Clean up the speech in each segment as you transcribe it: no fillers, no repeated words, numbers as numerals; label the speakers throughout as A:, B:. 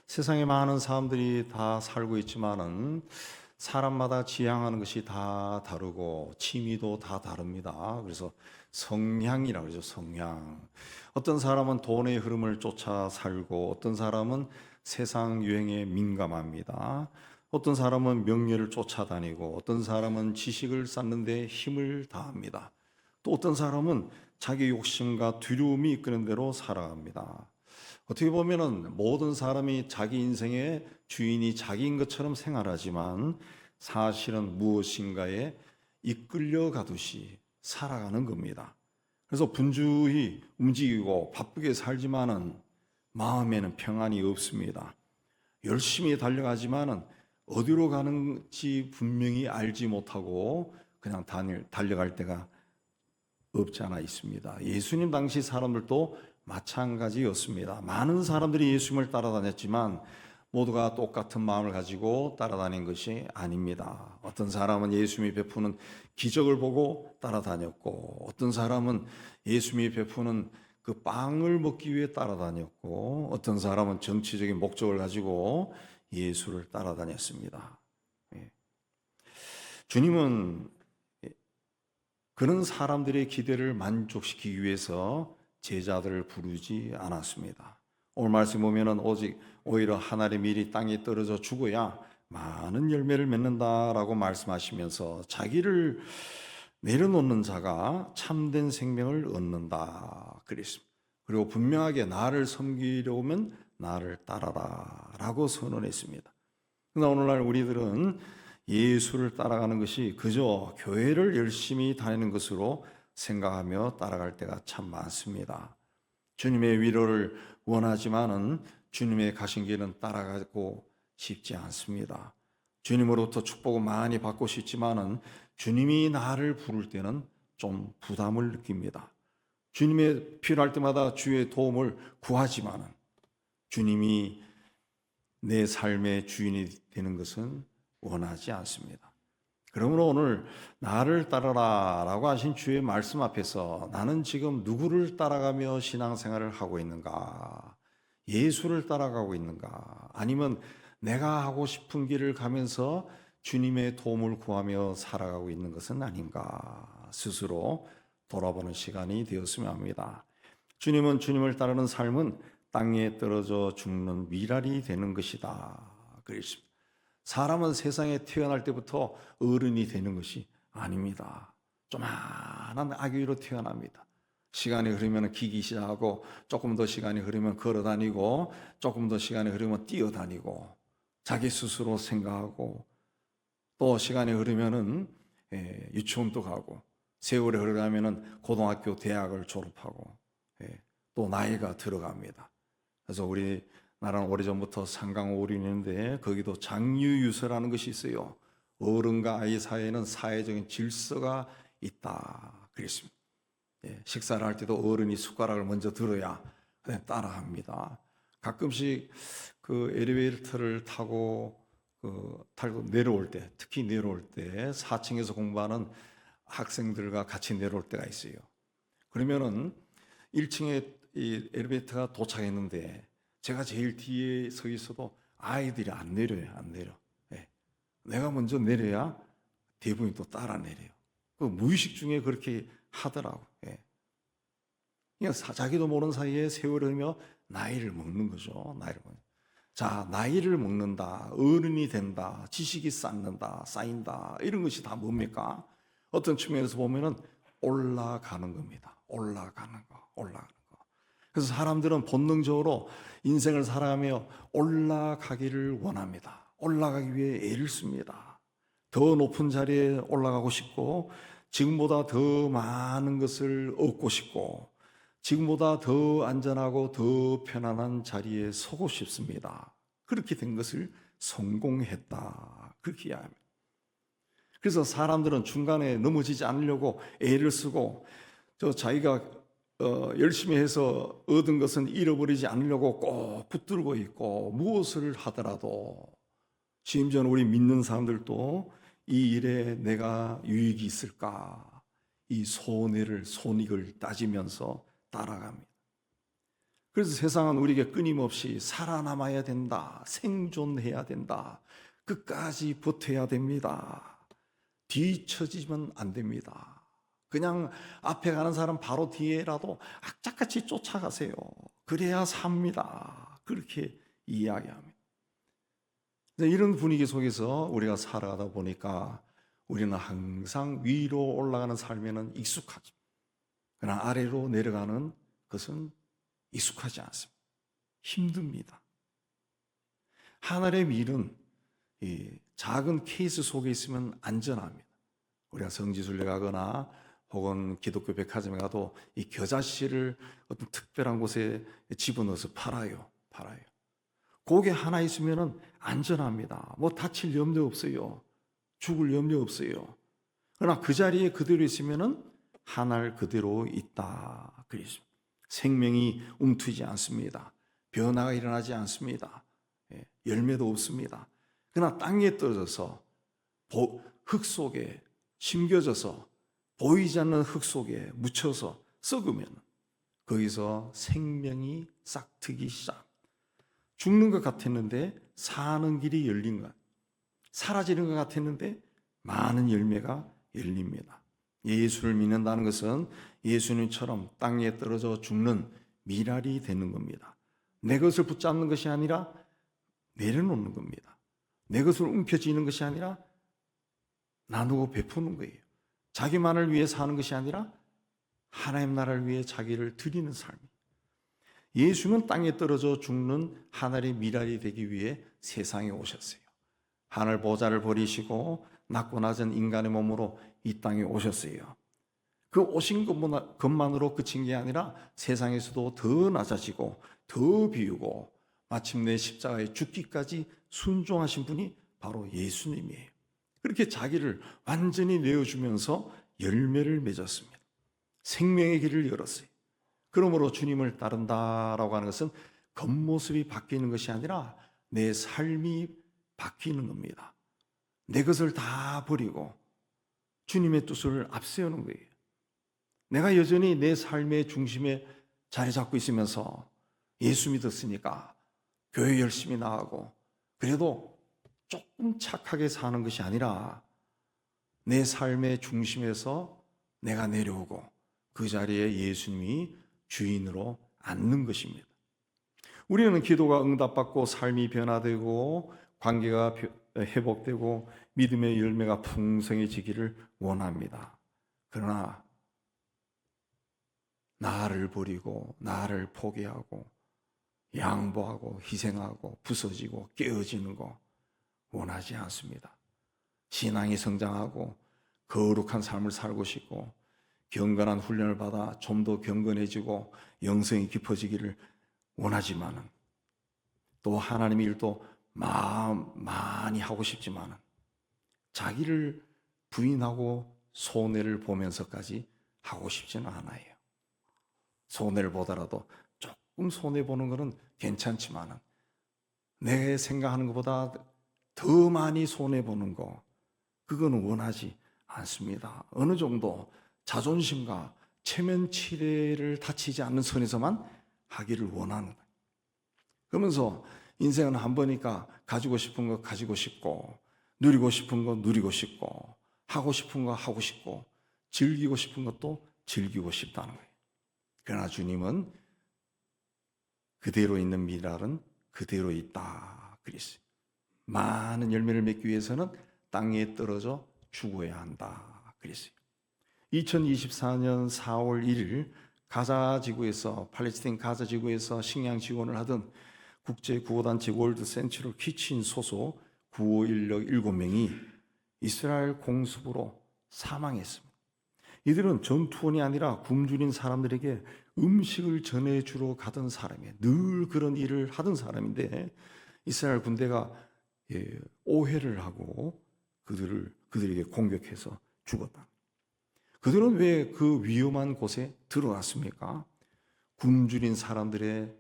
A: 세상에 많은 사람들이 다 살고 있지만은 사람마다 지향하는 것이 다 다르고 취미도 다 다릅니다. 그래서 성향이라고 그러죠. 성향. 어떤 사람은 돈의 흐름을 쫓아 살고 어떤 사람은 세상 유행에 민감합니다. 어떤 사람은 명예를 쫓아다니고 어떤 사람은 지식을 쌓는 데 힘을 다합니다. 또 어떤 사람은 자기 욕심과 두려움이 이끄는 대로 살아갑니다. 어떻게 보면은 모든 사람이 자기 인생의 주인이 자기인 것처럼 생활하지만 사실은 무엇인가에 이끌려 가듯이 살아가는 겁니다. 그래서 분주히 움직이고 바쁘게 살지만은 마음에는 평안이 없습니다. 열심히 달려가지만은 어디로 가는지 분명히 알지 못하고 그냥 달려갈 때가 없지 않아 있습니다. 예수님 당시 사람들도 마찬가지였습니다. 많은 사람들이 예수님을 따라다녔지만 모두가 똑같은 마음을 가지고 따라다닌 것이 아닙니다. 어떤 사람은 예수님이 베푸는 기적을 보고 따라다녔고 어떤 사람은 예수님이 베푸는 그 빵을 먹기 위해 따라다녔고 어떤 사람은 정치적인 목적을 가지고 예수를 따라다녔습니다. 예. 주님은 그런 사람들의 기대를 만족시키기 위해서 제자들을 부르지 않았습니다. 오늘 말씀 보면은 오히려 하늘의 밀이 땅에 떨어져 죽어야 많은 열매를 맺는다라고 말씀하시면서 자기를 내려놓는 자가 참된 생명을 얻는다 그랬습니다. 그리고 분명하게 나를 섬기려면 나를 따라라라고 선언했습니다. 그러나 오늘날 우리들은 예수를 따라가는 것이 그저 교회를 열심히 다니는 것으로 생각하며 따라갈 때가 참 많습니다. 주님의 위로를 원하지만은 주님의 가신 길은 따라가고 싶지 않습니다. 주님으로부터 축복을 많이 받고 싶지만은 주님이 나를 부를 때는 좀 부담을 느낍니다. 주님의 필요할 때마다 주의 도움을 구하지만은 주님이 내 삶의 주인이 되는 것은 원하지 않습니다. 그러므로 오늘 나를 따라라 라고 하신 주의 말씀 앞에서 나는 지금 누구를 따라가며 신앙생활을 하고 있는가? 예수를 따라가고 있는가? 아니면 내가 하고 싶은 길을 가면서 주님의 도움을 구하며 살아가고 있는 것은 아닌가? 스스로 돌아보는 시간이 되었으면 합니다. 주님은 주님을 따르는 삶은 땅에 떨어져 죽는 미랄이 되는 것이다. 그랬습니다. 사람은 세상에 태어날 때부터 어른이 되는 것이 아닙니다. 조만한 아기로 태어납니다. 시간이 흐르면 기기 시작하고 조금 더 시간이 흐르면 걸어다니고 조금 더 시간이 흐르면 뛰어다니고 자기 스스로 생각하고 또 시간이 흐르면은 유치원도 가고 세월이 흐르면은 고등학교 대학을 졸업하고 또 나이가 들어갑니다. 그래서 우리나라는 오래전부터 상강오륜이 있는데 거기도 장유유서라는 것이 있어요. 어른과 아이 사이에는 사회적인 질서가 있다 그랬습니다. 식사를 할 때도 어른이 숟가락을 먼저 들어야 따라합니다. 가끔씩 그 엘리베이터를 타고 내려올 때, 특히 내려올 때 4층에서 공부하는 학생들과 같이 내려올 때가 있어요. 그러면은 1층에 이 엘리베이터가 도착했는데 제가 제일 뒤에 서 있어도 아이들이 안 내려요, 안 내려. 내가 먼저 내려야 대부분이 또 따라 내려요. 그 무의식 중에 그렇게 하더라고. 그러니까 자기도 모르는 사이에 세월이 흐르며 나이를 먹는 거죠. 자, 나이를 먹는다, 어른이 된다, 지식이 쌓인다, 이런 것이 다 뭡니까? 어떤 측면에서 보면은 올라가는 겁니다. 올라가는 거. 그래서 사람들은 본능적으로 인생을 살아가며 올라가기를 원합니다. 올라가기 위해 애를 씁니다. 더 높은 자리에 올라가고 싶고, 지금보다 더 많은 것을 얻고 싶고, 지금보다 더 안전하고 더 편안한 자리에 서고 싶습니다. 그렇게 된 것을 성공했다. 그렇게 이야기합니다. 그래서 사람들은 중간에 넘어지지 않으려고 애를 쓰고 자기가 열심히 해서 얻은 것은 잃어버리지 않으려고 꼭 붙들고 있고 무엇을 하더라도 심지어는 우리 믿는 사람들도 이 일에 내가 유익이 있을까 이 손익을 따지면서 따라갑니다. 그래서 세상은 우리에게 끊임없이 살아남아야 된다, 생존해야 된다, 끝까지 버텨야 됩니다, 뒤처지면 안 됩니다, 그냥 앞에 가는 사람 바로 뒤에라도 악착같이 쫓아가세요, 그래야 삽니다, 그렇게 이야기합니다. 이런 분위기 속에서 우리가 살아가다 보니까 우리는 항상 위로 올라가는 삶에는 익숙하죠. 그러나 아래로 내려가는 것은 익숙하지 않습니다. 힘듭니다. 하늘의 밀은 이 작은 케이스 속에 있으면 안전합니다. 우리가 성지순례 가거나 혹은 기독교 백화점에 가도 이 겨자씨를 어떤 특별한 곳에 집어넣어서 팔아요. 고개 하나 있으면 안전합니다. 뭐 다칠 염려 없어요. 죽을 염려 없어요. 그러나 그 자리에 그대로 있으면 하늘 그대로 있다 그랬습니다. 생명이 움트지 않습니다. 변화가 일어나지 않습니다. 열매도 없습니다. 그러나 땅에 떨어져서 흙 속에 심겨져서 보이지 않는 흙 속에 묻혀서 썩으면 거기서 생명이 싹트기 시작. 죽는 것 같았는데 사는 길이 열린 것, 사라지는 것 같았는데 많은 열매가 열립니다. 예수를 믿는다는 것은 예수님처럼 땅에 떨어져 죽는 미랄이 되는 겁니다. 내 것을 붙잡는 것이 아니라 내려놓는 겁니다. 내 것을 움켜쥐는 것이 아니라 나누고 베푸는 거예요. 자기만을 위해 사는 것이 아니라 하나님 나라를 위해 자기를 드리는 삶이에요. 예수는 땅에 떨어져 죽는 하늘의 미랄이 되기 위해 세상에 오셨어요. 하늘 보좌를 버리시고 낮고 낮은 인간의 몸으로 이 땅에 오셨어요. 그 오신 것만으로 그친 게 아니라 세상에서도 더 낮아지고 더 비우고 마침내 십자가에 죽기까지 순종하신 분이 바로 예수님이에요. 그렇게 자기를 완전히 내어주면서 열매를 맺었습니다. 생명의 길을 열었어요. 그러므로 주님을 따른다라고 하는 것은 겉모습이 바뀌는 것이 아니라 내 삶이 바뀌는 겁니다. 내 것을 다 버리고 주님의 뜻을 앞세우는 거예요. 내가 여전히 내 삶의 중심에 자리 잡고 있으면서 예수 믿었으니까 교회 열심히 나가고 그래도 조금 착하게 사는 것이 아니라 내 삶의 중심에서 내가 내려오고 그 자리에 예수님이 주인으로 앉는 것입니다. 우리는 기도가 응답받고 삶이 변화되고 관계가 회복되고 믿음의 열매가 풍성해지기를 원합니다. 그러나 나를 버리고 나를 포기하고 양보하고 희생하고 부서지고 깨어지는 거 원하지 않습니다. 신앙이 성장하고 거룩한 삶을 살고 싶고 경건한 훈련을 받아 좀 더 경건해지고 영성이 깊어지기를 원하지만은 또 하나님의 일도 많이 하고 싶지만은 자기를 부인하고 손해를 보면서까지 하고 싶지는 않아요. 손해를 보더라도 조금 손해보는 것은 괜찮지만은 내 생각하는 것보다 더 많이 손해보는 거 그거는 원하지 않습니다. 어느 정도 자존심과 체면치레를 다치지 않는 선에서만 하기를 원하는 거예요. 그러면서 인생은 한 번이니까 가지고 싶은 거 가지고 싶고 누리고 싶은 거 누리고 싶고 하고 싶은 거 하고 싶고 즐기고 싶은 것도 즐기고 싶다는 거예요. 그러나 주님은 그대로 있는 미랄은 그대로 있다 그랬어요. 많은 열매를 맺기 위해서는 땅에 떨어져 죽어야 한다 그랬어요. 2024년 4월 1일 가자 지구에서 팔레스타인 가자 지구에서 식량 지원을 하던 국제 구호단체 월드 센트럴 키친 소속 구호 인력 7명이 이스라엘 공습으로 사망했습니다. 이들은 전투원이 아니라 굶주린 사람들에게 음식을 전해주러 가던 사람이에요. 늘 그런 일을 하던 사람인데 이스라엘 군대가 오해를 하고 그들에게 공격해서 죽었다. 그들은 왜 그 위험한 곳에 들어갔습니까? 굶주린 사람들의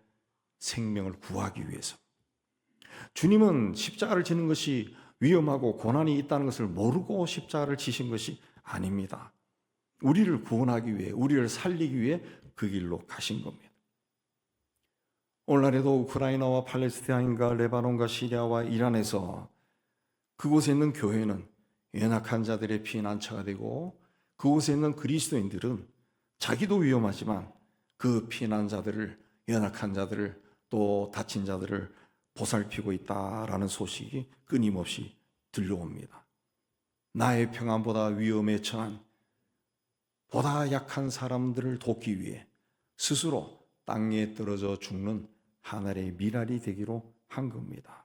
A: 생명을 구하기 위해서. 주님은 십자가를 지는 것이 위험하고 고난이 있다는 것을 모르고 십자가를 지신 것이 아닙니다. 우리를 구원하기 위해, 우리를 살리기 위해 그 길로 가신 겁니다. 오늘날에도 우크라이나와 팔레스타인과 레바논과 시리아와 이란에서 그곳에 있는 교회는 연약한 자들의 피난처가 되고, 그곳에 있는 그리스도인들은 자기도 위험하지만 그 피난자들을, 연약한 자들을, 또 다친 자들을 보살피고 있다라는 소식이 끊임없이 들려옵니다. 나의 평안보다 위험에 처한 보다 약한 사람들을 돕기 위해 스스로 땅에 떨어져 죽는 하늘의 미랄이 되기로 한 겁니다.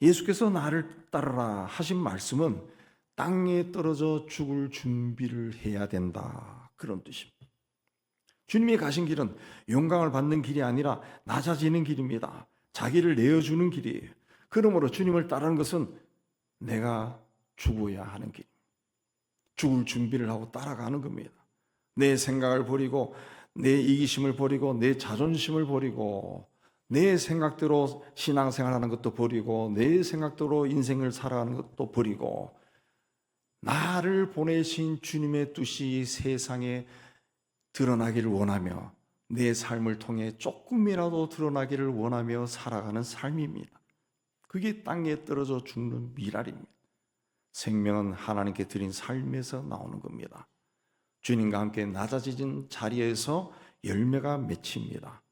A: 예수께서 나를 따르라 하신 말씀은 땅에 떨어져 죽을 준비를 해야 된다, 그런 뜻입니다. 주님이 가신 길은 영광을 받는 길이 아니라 낮아지는 길입니다. 자기를 내어주는 길이에요. 그러므로 주님을 따르는 것은 내가 죽어야 하는 길, 죽을 준비를 하고 따라가는 겁니다. 내 생각을 버리고, 내 이기심을 버리고, 내 자존심을 버리고, 내 생각대로 신앙생활하는 것도 버리고, 내 생각대로 인생을 살아가는 것도 버리고, 나를 보내신 주님의 뜻이 세상에 드러나기를 원하며, 내 삶을 통해 조금이라도 드러나기를 원하며 살아가는 삶입니다. 그게 땅에 떨어져 죽는 미랄입니다. 생명은 하나님께 드린 삶에서 나오는 겁니다. 주님과 함께 낮아진 자리에서 열매가 맺힙니다.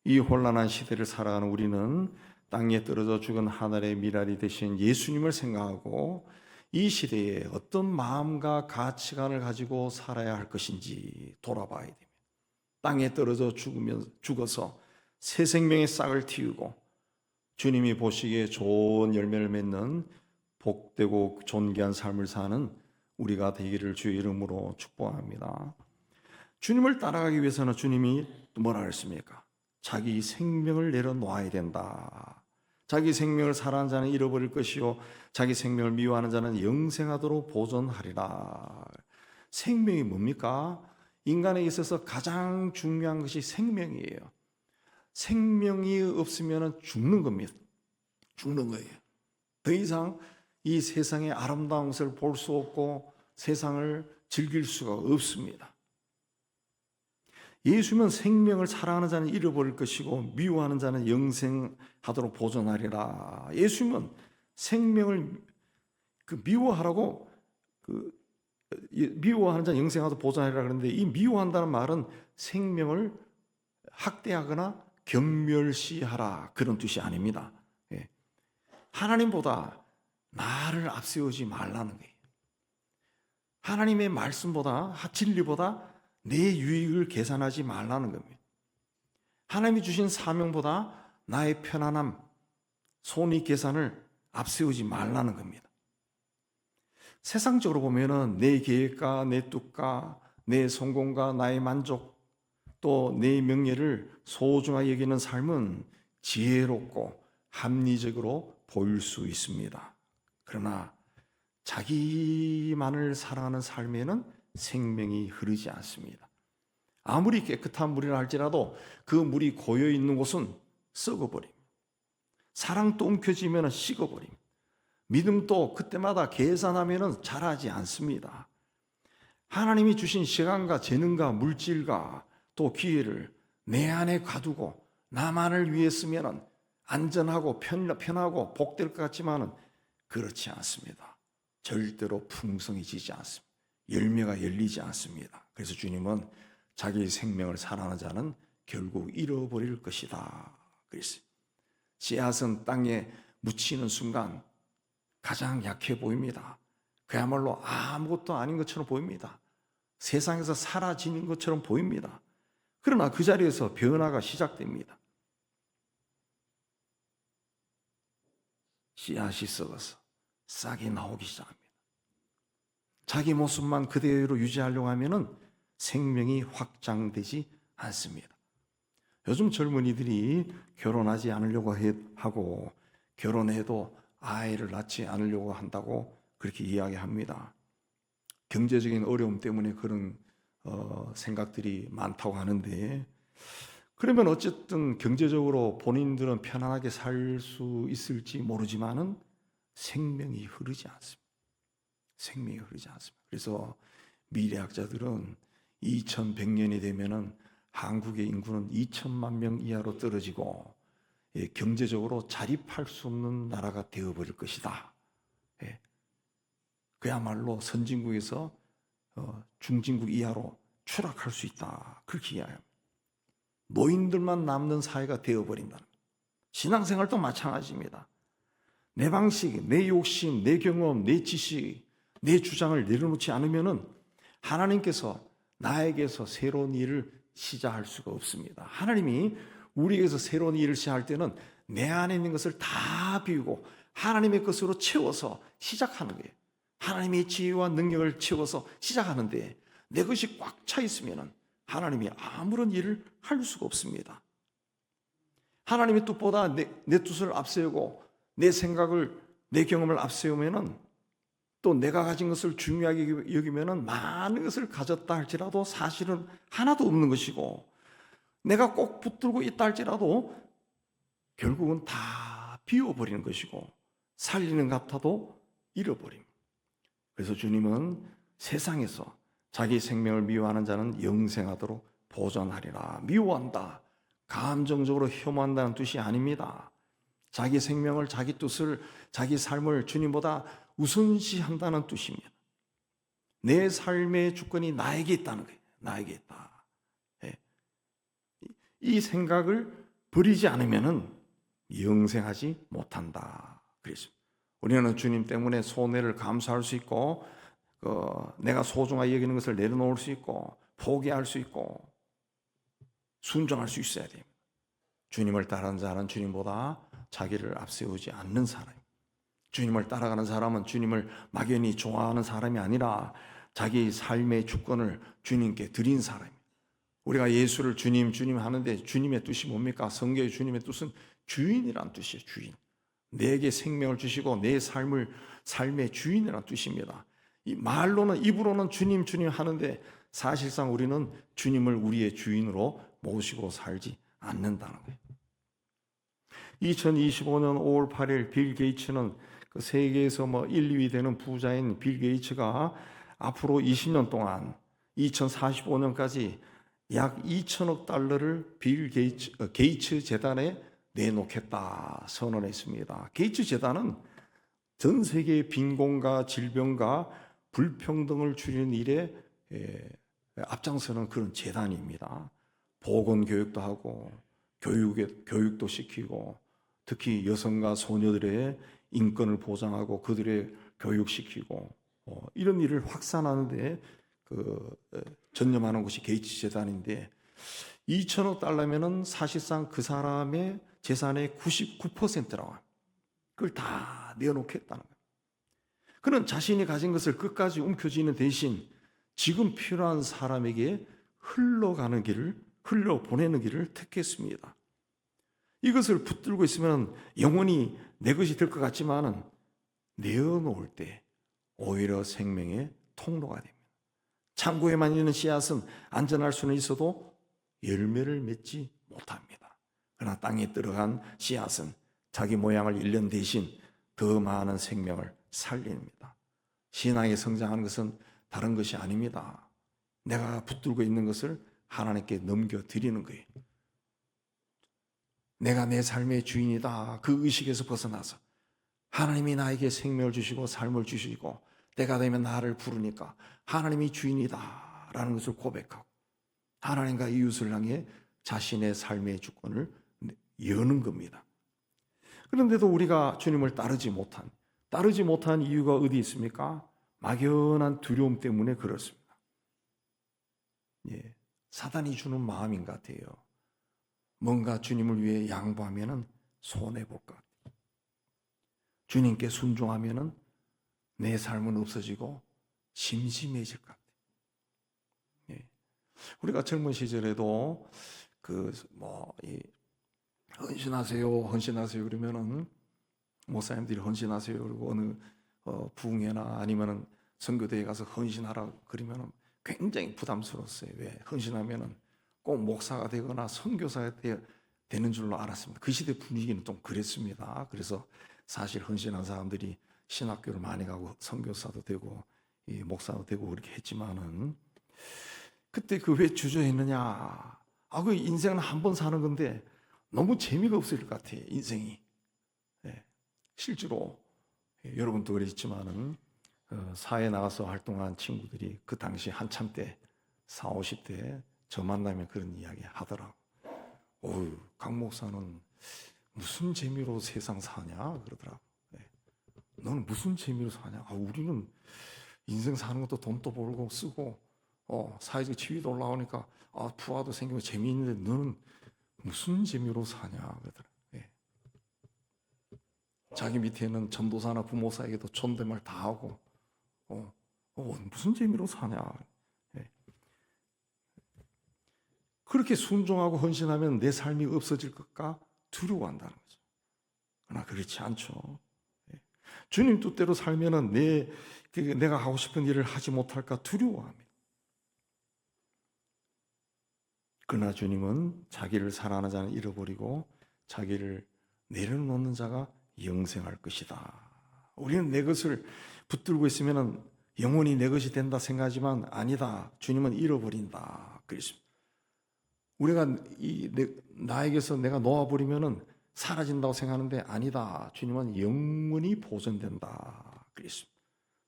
A: 이 혼란한 시대를 살아가는 우리는 땅에 떨어져 죽은 하늘의 미랄이 되신 예수님을 생각하고 이 시대에 어떤 마음과 가치관을 가지고 살아야 할 것인지 돌아봐야 됩니다. 땅에 떨어져 죽어서 새 생명의 싹을 틔우고 주님이 보시기에 좋은 열매를 맺는 복되고 존귀한 삶을 사는 우리가 되기를 주의 이름으로 축복합니다. 주님을 따라가기 위해서는 주님이 뭐라 그랬습니까? 자기 생명을 내려놓아야 된다. 자기 생명을 사랑하는 자는 잃어버릴 것이요 자기 생명을 미워하는 자는 영생하도록 보존하리라. 생명이 뭡니까? 인간에 있어서 가장 중요한 것이 생명이에요. 생명이 없으면 죽는 겁니다. 죽는 거예요. 더 이상 이 세상의 아름다운 것을 볼 수 없고 세상을 즐길 수가 없습니다. 예수님은 생명을 사랑하는 자는 잃어버릴 것이고 미워하는 자는 영생하도록 보존하리라. 예수님은 생명을 미워하라고 미워하는 자는 영생하도록 보존하리라 그러는데, 이 미워한다는 말은 생명을 학대하거나 경멸시하라 그런 뜻이 아닙니다. 하나님보다 나를 앞세우지 말라는 거예요. 하나님의 말씀보다, 진리보다 내 유익을 계산하지 말라는 겁니다. 하나님이 주신 사명보다 나의 편안함, 손익 계산을 앞세우지 말라는 겁니다. 세상적으로 보면은 내 계획과 내 뜻과 내 성공과 나의 만족, 또 내 명예를 소중하게 여기는 삶은 지혜롭고 합리적으로 보일 수 있습니다. 그러나 자기만을 사랑하는 삶에는 생명이 흐르지 않습니다. 아무리 깨끗한 물이라 할지라도 그 물이 고여 있는 곳은 썩어버립니다. 사랑도 움켜쥐면 식어버립니다. 믿음도 그때마다 계산하면 자라지 않습니다. 하나님이 주신 시간과 재능과 물질과 또 기회를 내 안에 가두고 나만을 위해 쓰면 안전하고 편하고 복될 것 같지만은 그렇지 않습니다. 절대로 풍성해지지 않습니다. 열매가 열리지 않습니다. 그래서 주님은 자기 생명을 사랑하는 자는 결국 잃어버릴 것이다 그랬어요. 씨앗은 땅에 묻히는 순간 가장 약해 보입니다. 그야말로 아무것도 아닌 것처럼 보입니다. 세상에서 사라지는 것처럼 보입니다. 그러나 그 자리에서 변화가 시작됩니다. 씨앗이 썩어서 싹이 나오기 시작합니다. 자기 모습만 그대로 유지하려고 하면은 생명이 확장되지 않습니다. 요즘 젊은이들이 결혼하지 않으려고 하고 결혼해도 아이를 낳지 않으려고 한다고 그렇게 이야기합니다. 경제적인 어려움 때문에 그런 생각들이 많다고 하는데, 그러면 어쨌든 경제적으로 본인들은 편안하게 살 수 있을지 모르지만은 생명이 흐르지 않습니다. 생명이 흐르지 않습니다. 그래서 미래학자들은 2100년이 되면은 한국의 인구는 2천만 명 이하로 떨어지고 경제적으로 자립할 수 없는 나라가 되어버릴 것이다. 그야말로 선진국에서 중진국 이하로 추락할 수 있다. 그렇게 이야기합니다. 노인들만 남는 사회가 되어버린다. 신앙생활도 마찬가지입니다. 내 방식, 내 욕심, 내 경험, 내 지식, 내 주장을 내려놓지 않으면은 하나님께서 나에게서 새로운 일을 시작할 수가 없습니다. 하나님이 우리에게서 새로운 일을 시작할 때는 내 안에 있는 것을 다 비우고 하나님의 것으로 채워서 시작하는 거예요. 하나님의 지혜와 능력을 채워서 시작하는데 내 것이 꽉 차 있으면 하나님이 아무런 일을 할 수가 없습니다. 하나님의 뜻보다 내 뜻을 앞세우고 내 생각을, 내 경험을 앞세우면 또 내가 가진 것을 중요하게 여기면 많은 것을 가졌다 할지라도 사실은 하나도 없는 것이고, 내가 꼭 붙들고 있다 할지라도 결국은 다 비워버리는 것이고, 살리는 것 같아도 잃어버립니다. 그래서 주님은 세상에서 자기 생명을 미워하는 자는 영생하도록 보존하리라. 미워한다, 감정적으로 혐오한다는 뜻이 아닙니다. 자기 생명을, 자기 뜻을, 자기 삶을 주님보다 우선시한다는 뜻입니다. 내 삶의 주권이 나에게 있다는 거예요. 나에게 있다. 이 생각을 버리지 않으면 영생하지 못한다. 그랬습니다. 우리는 주님 때문에 손해를 감수할 수 있고, 내가 소중하게 여기는 것을 내려놓을 수 있고, 포기할 수 있고, 순종할 수 있어야 됩니다. 주님을 따르는 자는 주님보다 자기를 앞세우지 않는 사람입니다. 주님을 따라가는 사람은 주님을 막연히 좋아하는 사람이 아니라 자기 삶의 주권을 주님께 드린 사람입니다. 우리가 예수를 주님, 주님 하는데 주님의 뜻이 뭡니까? 성경의 주님의 뜻은 주인이란 뜻이에요. 주인. 내게 생명을 주시고 내 삶의 주인이란 뜻입니다. 이 말로는, 입으로는 주님, 주님 하는데 사실상 우리는 주님을 우리의 주인으로 모시고 살지 않는다는 거예요. 2025년 5월 8일 빌 게이츠는 그 세계에서 1, 2위 되는 부자인 빌 게이츠가 앞으로 20년 동안 2045년까지 약 2천억 달러를 빌 게이츠 재단에 내놓겠다 선언했습니다. 게이츠 재단은 전 세계의 빈곤과 질병과 불평등을 줄이는 일에 앞장서는 그런 재단입니다. 보건교육도 하고 교육도 시키고, 특히 여성과 소녀들의 인권을 보장하고 그들의 교육시키고, 이런 일을 확산하는 데 전념하는 것이 게이츠 재단인데, 2천억 달러면은 사실상 그 사람의 재산의 99%라고 합니다. 그걸 다 내어놓겠다는 거예요. 그는 자신이 가진 것을 끝까지 움켜쥐는 대신 지금 필요한 사람에게 흘러보내는 길을 택했습니다. 이것을 붙들고 있으면 영원히 내 것이 될 것 같지만은 내어놓을 때 오히려 생명의 통로가 됩니다. 창고에만 있는 씨앗은 안전할 수는 있어도 열매를 맺지 못합니다. 그러나 땅에 들어간 씨앗은 자기 모양을 잃는 대신 더 많은 생명을 살립니다. 신앙에 성장하는 것은 다른 것이 아닙니다. 내가 붙들고 있는 것을 하나님께 넘겨드리는 거예요. 내가 내 삶의 주인이다, 그 의식에서 벗어나서 하나님이 나에게 생명을 주시고 삶을 주시고 때가 되면 나를 부르니까 하나님이 주인이다 라는 것을 고백하고 하나님과 이웃을 향해 자신의 삶의 주권을 여는 겁니다. 그런데도 우리가 주님을 따르지 못한 이유가 어디 있습니까? 막연한 두려움 때문에 그렇습니다. 사단이 주는 마음인 것 같아요. 뭔가 주님을 위해 양보하면 손해볼 것 같아요. 주님께 순종하면 내 삶은 없어지고 심심해질 것 같아요. 우리가 젊은 시절에도 헌신하세요 그러면은 목사님들이 헌신하세요 그리고 어느 부흥회나 아니면은 선교대회 가서 헌신하라 그러면은 굉장히 부담스러웠어요. 왜? 헌신하면은 꼭 목사가 되거나 선교사가 되는 줄로 알았습니다. 그 시대 분위기는 좀 그랬습니다. 그래서 사실 헌신한 사람들이 신학교를 많이 가고 선교사도 되고 목사도 되고 그렇게 했지만은 그때 그 왜 주저했느냐? 그 인생은 한 번 사는 건데 너무 재미가 없을 것 같아요, 인생이. 예, 실제로 여러분도 그랬지만은 사회에 나가서 활동한 친구들이 그 당시 한참 때 40, 50대 저 만나면 그런 이야기 하더라고. 강 목사는 무슨 재미로 세상 사냐 그러더라고. 예. 너는 무슨 재미로 사냐? 우리는 인생 사는 것도 돈도 벌고 쓰고 사회적 지위도 올라오니까 부하도 생기고 재미있는데 너는 무슨 재미로 사냐 그러더라고. 예. 자기 밑에 있는 전도사나 부모사에게도 존댓말 다 하고 무슨 재미로 사냐. 예. 그렇게 순종하고 헌신하면 내 삶이 없어질 것까 두려워한다는 거죠. 그러나 그렇지 않죠. 예. 주님 뜻대로 살면은 내가 하고 싶은 일을 하지 못할까 두려워합니다. 그러나 주님은 자기를 사랑하는 자는 잃어버리고 자기를 내려놓는 자가 영생할 것이다. 우리는 내 것을 붙들고 있으면 영원히 내 것이 된다 생각하지만 아니다. 주님은 잃어버린다. 그랬습니다. 우리가 나에게서 내가 놓아버리면 사라진다고 생각하는데 아니다. 주님은 영원히 보존된다. 그랬습니다.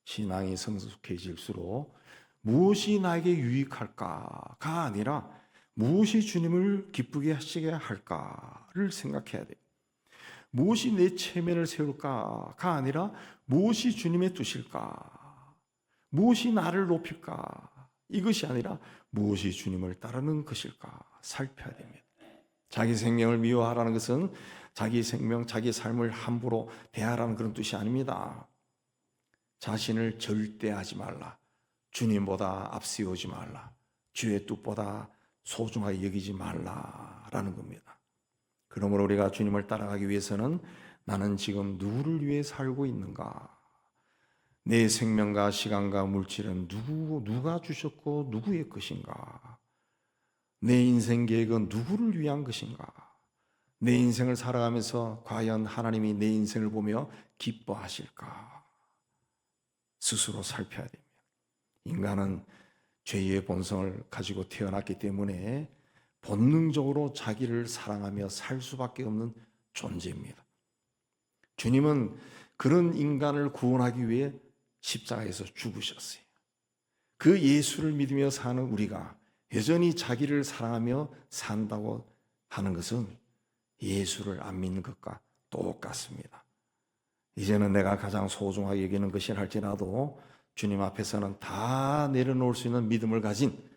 A: 신앙이 성숙해질수록 무엇이 나에게 유익할까가 아니라 무엇이 주님을 기쁘게 하시게 할까를 생각해야 돼요. 무엇이 내 체면을 세울까가 아니라 무엇이 주님의 뜻일까? 무엇이 나를 높일까? 이것이 아니라 무엇이 주님을 따르는 것일까? 살펴야 됩니다. 자기 생명을 미워하라는 것은 자기 생명, 자기 삶을 함부로 대하라는 그런 뜻이 아닙니다. 자신을 절대하지 말라. 주님보다 앞세우지 말라. 주의 뜻보다 소중하게 여기지 말라라는 겁니다. 그러므로 우리가 주님을 따라가기 위해서는 나는 지금 누구를 위해 살고 있는가? 내 생명과 시간과 물질은 누가 주셨고 누구의 것인가? 내 인생 계획은 누구를 위한 것인가? 내 인생을 살아가면서 과연 하나님이 내 인생을 보며 기뻐하실까? 스스로 살펴야 됩니다. 인간은 죄의 본성을 가지고 태어났기 때문에 본능적으로 자기를 사랑하며 살 수밖에 없는 존재입니다. 주님은 그런 인간을 구원하기 위해 십자가에서 죽으셨어요. 그 예수를 믿으며 사는 우리가 여전히 자기를 사랑하며 산다고 하는 것은 예수를 안 믿는 것과 똑같습니다. 이제는 내가 가장 소중하게 여기는 것이 할지라도 주님 앞에서는 다 내려놓을 수 있는 믿음을 가진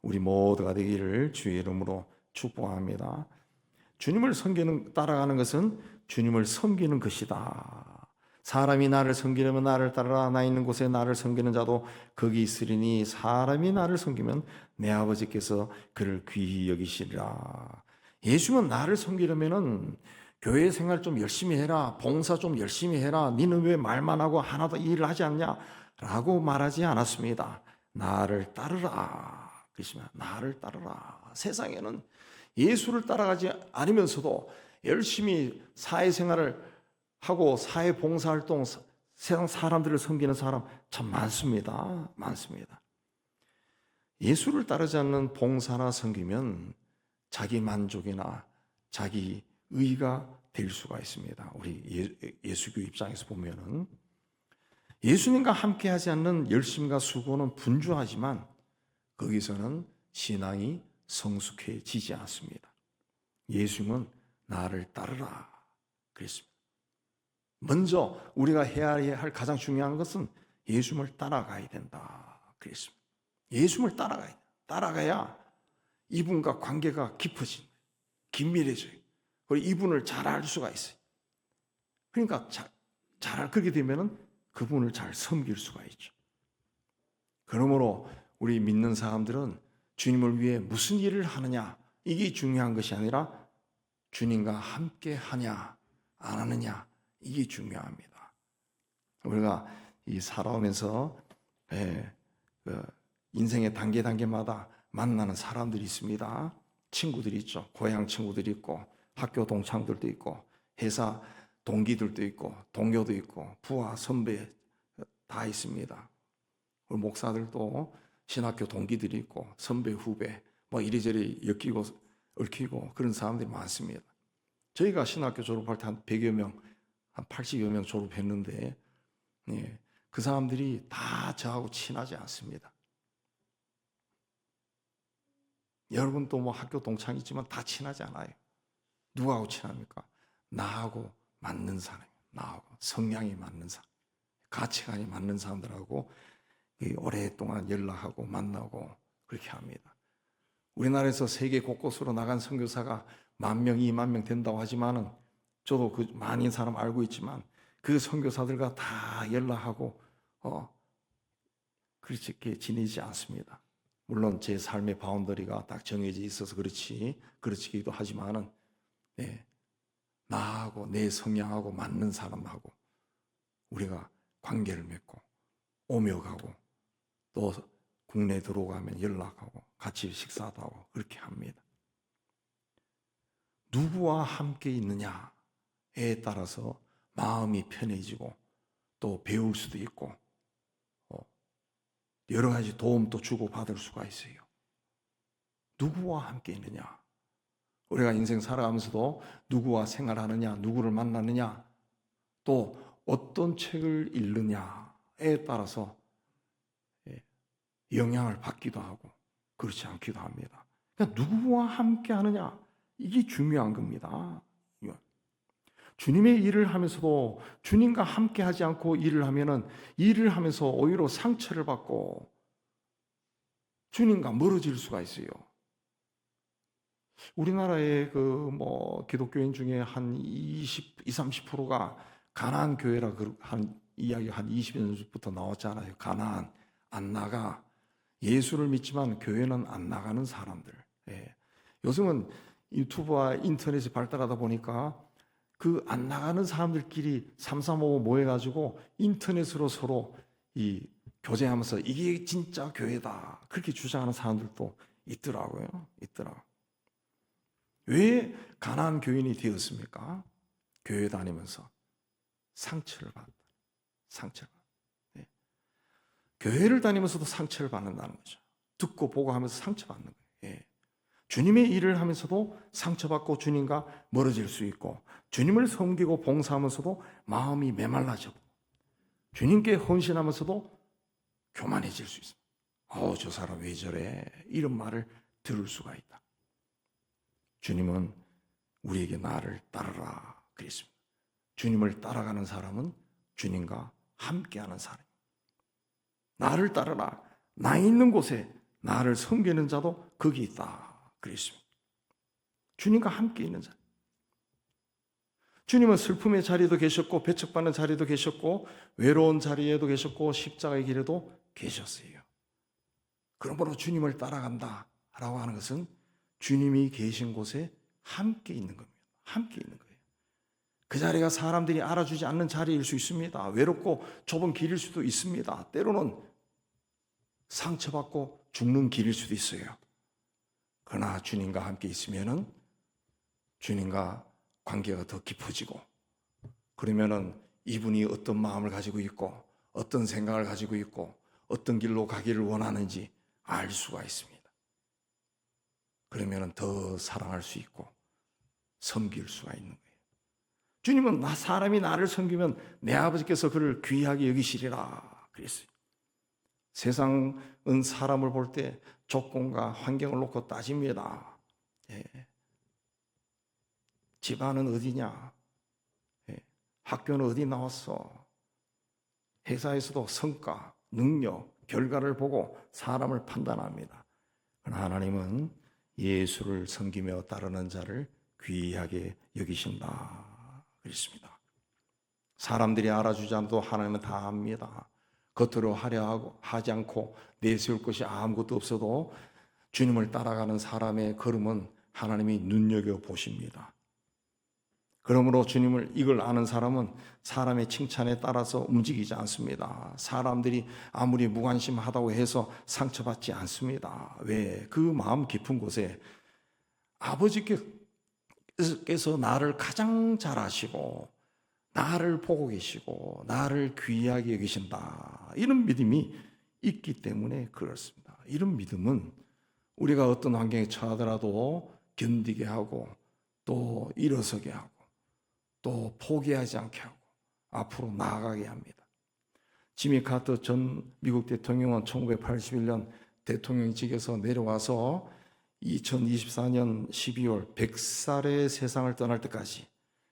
A: 우리 모두가 되기를 주의 이름으로 축복합니다. 주님을 따라가는 것은 주님을 섬기는 것이다. 사람이 나를 섬기려면 나를 따르라. 나 있는 곳에 나를 섬기는 자도 거기 있으리니 사람이 나를 섬기면 내 아버지께서 그를 귀히 여기시리라. 예수는 나를 섬기려면은 교회 생활 좀 열심히 해라. 봉사 좀 열심히 해라. 니는 왜 말만 하고 하나도 일을 하지 않냐? 라고 말하지 않았습니다. 나를 따르라. 그렇지만 나를 따르라. 세상에는 예수를 따라가지 않으면서도 열심히 사회생활을 하고 사회 봉사활동, 세상 사람들을 섬기는 사람 참 많습니다. 많습니다. 예수를 따르지 않는 봉사나 섬기면 자기 만족이나 자기 의가 될 수가 있습니다. 우리 예수교 입장에서 보면은 예수님과 함께하지 않는 열심과 수고는 분주하지만 거기서는 신앙이 성숙해지지 않습니다. 예수님은 나를 따르라 그랬습니다. 먼저 우리가 해야 할 가장 중요한 것은 예수님을 따라가야 된다 그랬습니다. 예수님을 따라가야 이분과 관계가 깊어진, 긴밀해져요. 그리고 이분을 잘 알 수가 있어요. 그러니까 그렇게 되면은 그분을 잘 섬길 수가 있죠. 그러므로 우리 믿는 사람들은 주님을 위해 무슨 일을 하느냐 이게 중요한 것이 아니라 주님과 함께 하냐 안 하느냐 이게 중요합니다. 우리가 이 살아오면서 인생의 단계마다 만나는 사람들이 있습니다. 친구들이 있죠. 고향 친구들이 있고 학교 동창들도 있고 회사 동기들도 있고 동료도 있고 부하 선배 다 있습니다. 우리 목사들도 신학교 동기들이 있고 선배 후배 뭐 이리저리 엮이고 얽히고 그런 사람들이 많습니다. 저희가 신학교 졸업할 때 한 100여 명, 한 80여 명 졸업했는데 그 사람들이 다 저하고 친하지 않습니다. 여러분도 뭐 학교 동창이지만 다 친하지 않아요. 누구하고 친합니까? 나하고 맞는 사람, 나하고 성향이 맞는 사람, 가치관이 맞는 사람들하고 오랫동안 연락하고 만나고 그렇게 합니다. 우리나라에서 세계 곳곳으로 나간 선교사가 10,000명, 20,000명 된다고 하지만은 저도 그 많은 사람 알고 있지만 그 선교사들과 다 연락하고 그렇게 지내지 않습니다. 물론 제 삶의 바운더리가 딱 정해져 있어서 그렇지기도 하지만은 나하고 내 성향하고 맞는 사람하고 우리가 관계를 맺고 오며 가고 또 국내 들어가면 연락하고 같이 식사도 하고 그렇게 합니다. 누구와 함께 있느냐에 따라서 마음이 편해지고 또 배울 수도 있고 여러 가지 도움도 주고받을 수가 있어요. 누구와 함께 있느냐, 우리가 인생 살아가면서도 누구와 생활하느냐, 누구를 만나느냐, 또 어떤 책을 읽느냐에 따라서 영향을 받기도 하고 그렇지 않기도 합니다. 그러니까 누구와 함께 하느냐, 이게 중요한 겁니다. 주님의 일을 하면서도 주님과 함께 하지 않고 일을 하면은 일을 하면서 오히려 상처를 받고 주님과 멀어질 수가 있어요. 우리나라의 기독교인 중에 한 30%가 가나안 교회라 한 이야기 한 20년 전부터 나왔잖아요. 가나안 안 나가, 예수를 믿지만 교회는 안 나가는 사람들. 요즘은 유튜브와 인터넷이 발달하다 보니까 그 안 나가는 사람들끼리 335 모여가지고 인터넷으로 서로 교제하면서 이게 진짜 교회다 그렇게 주장하는 사람들도 있더라고요. 왜 가난한 교인이 되었습니까? 교회 다니면서 상처를 받다. 교회를 다니면서도 상처를 받는다는 거죠. 듣고 보고 하면서 상처받는 거예요. 주님의 일을 하면서도 상처받고 주님과 멀어질 수 있고, 주님을 섬기고 봉사하면서도 마음이 메말라져, 주님께 헌신하면서도 교만해질 수 있습니다. 저 사람 왜 저래? 이런 말을 들을 수가 있다. 주님은 우리에게 나를 따르라 그랬습니다. 주님을 따라가는 사람은 주님과 함께하는 사람입니다. 나를 따르라, 나 있는 곳에 나를 섬기는 자도 거기 있다 그랬습니다. 주님과 함께 있는 자. 주님은 슬픔의 자리에도 계셨고 배척받는 자리에도 계셨고 외로운 자리에도 계셨고 십자가의 길에도 계셨어요. 그러므로 주님을 따라간다 라고 하는 것은 주님이 계신 곳에 함께 있는 겁니다. 함께 있는 거예요. 그 자리가 사람들이 알아주지 않는 자리일 수 있습니다. 외롭고 좁은 길일 수도 있습니다. 때로는 상처받고 죽는 길일 수도 있어요. 그러나 주님과 함께 있으면은 주님과 관계가 더 깊어지고, 그러면은 이분이 어떤 마음을 가지고 있고 어떤 생각을 가지고 있고 어떤 길로 가기를 원하는지 알 수가 있습니다. 그러면은 더 사랑할 수 있고 섬길 수가 있는 거예요. 주님은 사람이 나를 섬기면 내 아버지께서 그를 귀하게 여기시리라 그랬어요. 세상은 사람을 볼 때 조건과 환경을 놓고 따집니다. 집안은 어디냐? 학교는 어디 나왔어? 회사에서도 성과, 능력, 결과를 보고 사람을 판단합니다. 그러나 하나님은 예수를 섬기며 따르는 자를 귀하게 여기신다 그랬습니다. 사람들이 알아주지 않아도 하나님은 다 압니다. 겉으로 하려 하지 않고 내세울 것이 아무것도 없어도 주님을 따라가는 사람의 걸음은 하나님이 눈여겨보십니다. 그러므로 주님을 이걸 아는 사람은 사람의 칭찬에 따라서 움직이지 않습니다. 사람들이 아무리 무관심하다고 해서 상처받지 않습니다. 왜? 그 마음 깊은 곳에 아버지께서 나를 가장 잘 아시고 나를 보고 계시고 나를 귀하게 여기신다, 이런 믿음이 있기 때문에 그렇습니다. 이런 믿음은 우리가 어떤 환경에 처하더라도 견디게 하고 또 일어서게 하고 또 포기하지 않게 하고 앞으로 나아가게 합니다. 지미 카터 전 미국 대통령은 1981년 대통령직에서 내려와서 2024년 12월 100살의 세상을 떠날 때까지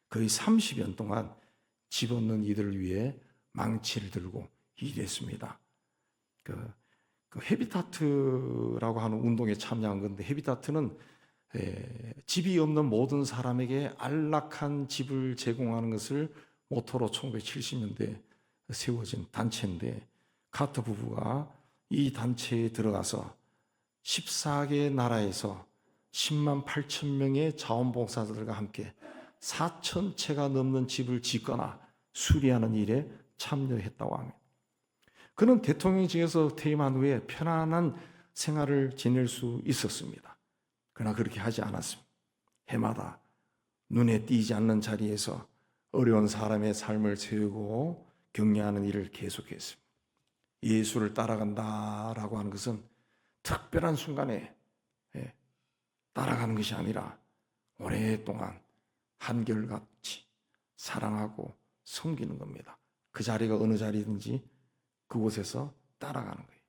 A: 거의 30년 동안 집 없는 이들을 위해 망치를 들고 일했습니다. 그 헤비타트라고 하는 운동에 참여한 건데, 헤비타트는 집이 없는 모든 사람에게 안락한 집을 제공하는 것을 모토로 1970년대 세워진 단체인데, 카터 부부가 이 단체에 들어가서 14개 나라에서 10만 8천 명의 자원봉사자들과 함께 4천 채가 넘는 집을 짓거나 수리하는 일에 참여했다고 합니다. 그는 대통령직에서 퇴임한 후에 편안한 생활을 지낼 수 있었습니다. 그러나 그렇게 하지 않았습니다. 해마다 눈에 띄지 않는 자리에서 어려운 사람의 삶을 세우고 격려하는 일을 계속했습니다. 예수를 따라간다라고 하는 것은 특별한 순간에 따라가는 것이 아니라 오랫동안 한결같이 사랑하고 섬기는 겁니다. 그 자리가 어느 자리든지 그곳에서 따라가는 거예요.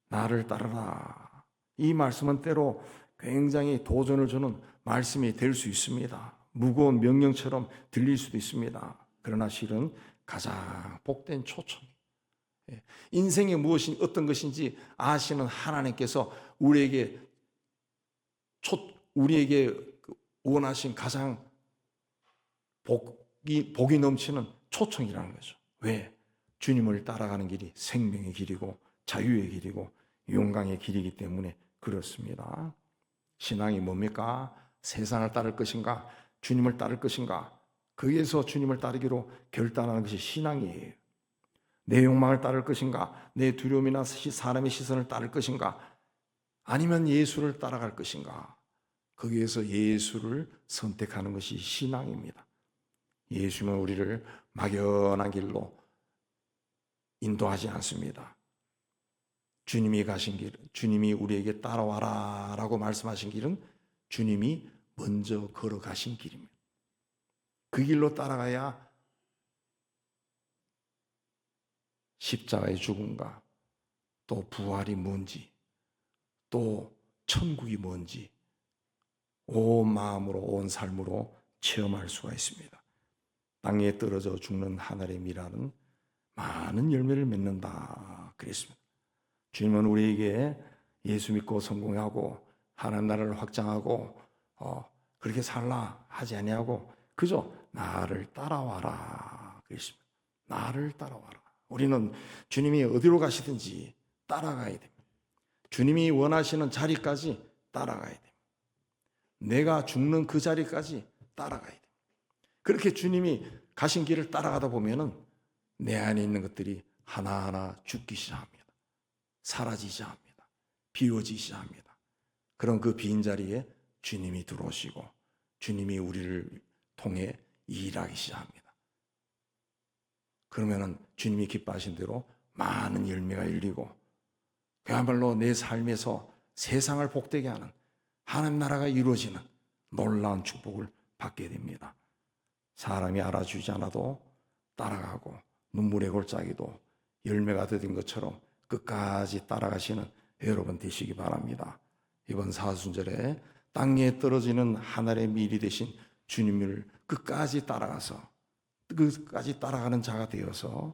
A: 나를 따르라. 이 말씀은 때로 굉장히 도전을 주는 말씀이 될 수 있습니다. 무거운 명령처럼 들릴 수도 있습니다. 그러나 실은 가장 복된 초청. 인생이 무엇이 어떤 것인지 아시는 하나님께서 우리에게 원하신 가장 복이 넘치는 초청이라는 거죠. 왜? 주님을 따라가는 길이 생명의 길이고 자유의 길이고 영광의 길이기 때문에 그렇습니다. 신앙이 뭡니까? 세상을 따를 것인가? 주님을 따를 것인가? 거기에서 주님을 따르기로 결단하는 것이 신앙이에요. 내 욕망을 따를 것인가? 내 두려움이나 사람의 시선을 따를 것인가? 아니면 예수를 따라갈 것인가? 거기에서 예수를 선택하는 것이 신앙입니다. 예수는 우리를 막연한 길로 인도하지 않습니다. 주님이 가신 길, 주님이 우리에게 따라와라 라고 말씀하신 길은 주님이 먼저 걸어가신 길입니다. 그 길로 따라가야 십자가의 죽음과 또 부활이 뭔지, 또 천국이 뭔지 온 마음으로 온 삶으로 체험할 수가 있습니다. 땅에 떨어져 죽는 하늘의 미라는 많은 열매를 맺는다 그랬습니다. 주님은 우리에게 예수 믿고 성공하고 하나님 나라를 확장하고 그렇게 살라 하지 아니하고 그저 나를 따라와라 그랬습니다. 나를 따라와라. 우리는 주님이 어디로 가시든지 따라가야 됩니다. 주님이 원하시는 자리까지 따라가야 됩니다. 내가 죽는 그 자리까지 따라가야 됩니다. 그렇게 주님이 가신 길을 따라가다 보면은 내 안에 있는 것들이 하나하나 죽기 시작합니다. 사라지지 합니다. 비워지기 시작합니다. 그런 그 빈 자리에 주님이 들어오시고 주님이 우리를 통해 일하기 시작합니다. 그러면은 주님이 기뻐하신 대로 많은 열매가 열리고 그야말로 내 삶에서 세상을 복되게 하는 하나님 나라가 이루어지는 놀라운 축복을 받게 됩니다. 사람이 알아주지 않아도 따라가고 눈물의 골짜기도 열매가 돋은 것처럼 끝까지 따라가시는 여러분 되시기 바랍니다. 이번 사순절에 땅에 떨어지는 하늘의 밀이 되신 주님을 끝까지 따라가서 끝까지 따라가는 자가 되어서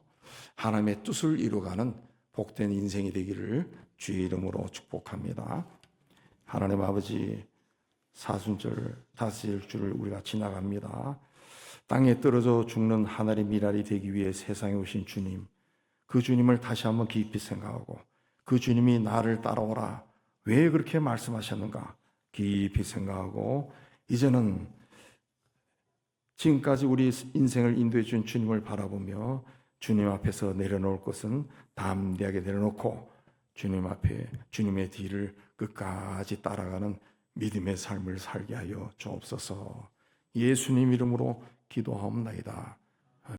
A: 하나님의 뜻을 이루어가는 복된 인생이 되기를 주의 이름으로 축복합니다. 하나님 아버지, 사순절 다섯 일주를 우리가 지나갑니다. 땅에 떨어져 죽는 하늘의 미랄이 되기 위해 세상에 오신 주님, 그 주님을 다시 한번 깊이 생각하고 그 주님이 나를 따라오라 왜 그렇게 말씀하셨는가 깊이 생각하고 이제는 지금까지 우리 인생을 인도해 준 주님을 바라보며 주님 앞에서 내려놓을 것은 담대하게 내려놓고 주님 앞에 주님의 뒤를 끝까지 따라가는 믿음의 삶을 살게 하여 주옵소서. 예수님 이름으로 기도하옵나이다.